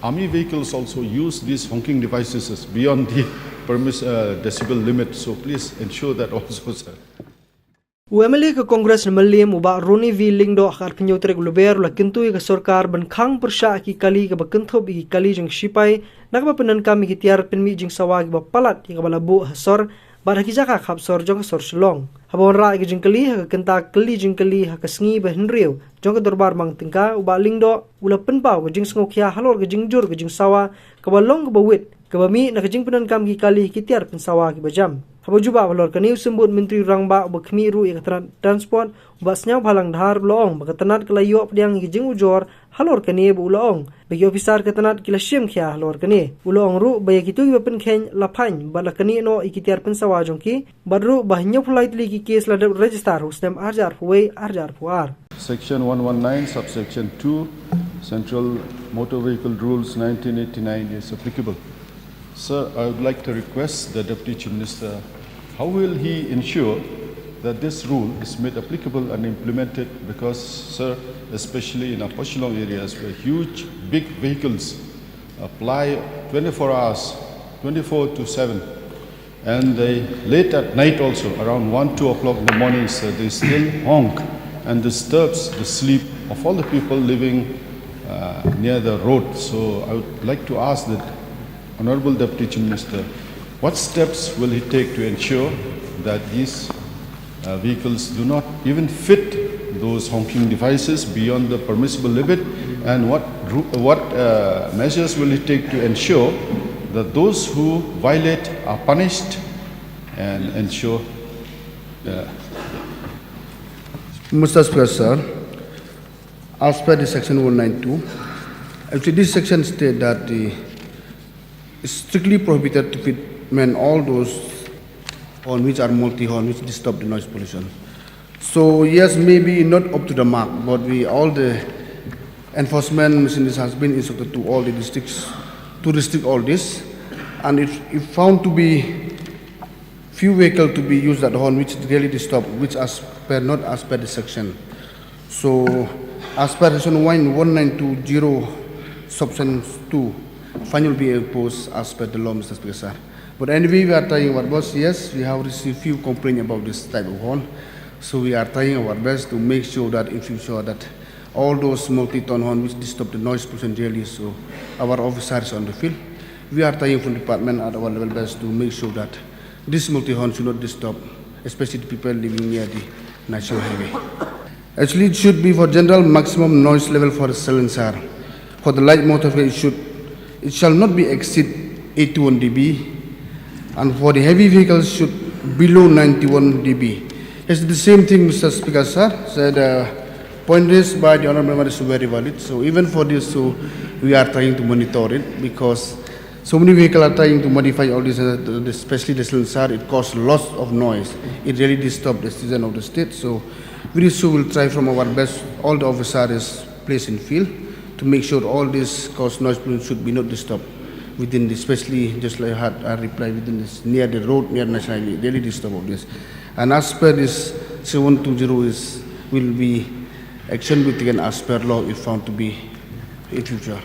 army vehicles also use these honking devices as beyond the decibel limit. So please ensure that also, sir. UMLA ke Kongres Malim uba Roni V Lingdo akar penyotrek luber la kentui ke sorkar benkhang persya ki kali ke bekenthob ki kali jeng sipai nakba penan kami ki tiar penmi jeng sawagi ba palat ki balabu hasor bar ki jaka khap sor jong sor selong habon ra ki jeng kali ha kenta kali jeng kali ha kasngi ba henriu jong ke dorbar mang tingka uba Lingdo ula penpau ke jeng sngokia halor ke jeng jur ke jeng sawa ke balong ke bawit ke bami nak jeng penan kami ki kali ki tiar pen sawa ki bajam Habo juba balor kaniu sembut menteri rangba bekmi ru ikatran transport basnya balang dhar loong bakatanat kelayo pediang gijing ujor halor kani bu loong bagi ofisar katanat kila syem khia halor kani uloong ru baya kitu gibapen khen laphan bala kani no ikitiar pensawa jongki badru bahnya flight li ki case ladab register husdam arjar huwei arjar puar Section 119 subsection 2 Central Motor Vehicle Rules 1989 is applicable. Sir, I would like to request the Deputy Chief Minister, how will he ensure that this rule is made applicable and implemented? Because, sir, especially in our Pashilong areas where huge, big vehicles apply 24 hours, 24/7, and they late at night also, around 1, 2 o'clock in the morning, sir, they still honk and disturbs the sleep of all the people living near the road. So I would like to ask that Honorable Deputy Chief Minister, what steps will he take to ensure that these vehicles do not even fit those honking devices beyond the permissible limit, and what measures will he take to ensure that those who violate are punished and ensure Mr. Speaker, sir, as per the section 192, actually this section states that it's strictly prohibited to fit all those on which are multi-horn, which disturb the noise pollution. So yes, maybe not up to the mark, but all the enforcement machinery has been instructed to all the districts to restrict all this, and if found to be few vehicles to be used at horn which really disturb, which not as per the section. So as per section 1920 subsection 2, fine will be imposed as per the law, Mr. Speaker, sir. But anyway, we are trying our best. Yes, we have received few complaints about this type of horn, so we are trying our best to make sure that in future that all those multi-ton horn which disturb the noise pollution really, so our officers on the field, we are trying from the department at our level best to make sure that this multi-horn should not disturb, especially the people living near the national highway. Actually, it should be for general maximum noise level for the silencer. For the light motor vehicle, it shall not be exceed 81 dB, and for the heavy vehicles should below 91 dB. It's the same thing, Mr. Speaker, sir. So the point raised by the honourable member is very valid. So even for this, so we are trying to monitor it, because so many vehicles are trying to modify all this, especially the silencer. It causes lots of noise. It really disturbs the citizen of the state. So very soon we'll try from our best, all the officers placed in field, to make sure all this cause noise pollution should be not disturbed within this, especially just like I had a reply within this, near the road, near national highway, really disturb all this. And as per this 720 will be action will be taken as per law if found to be in future.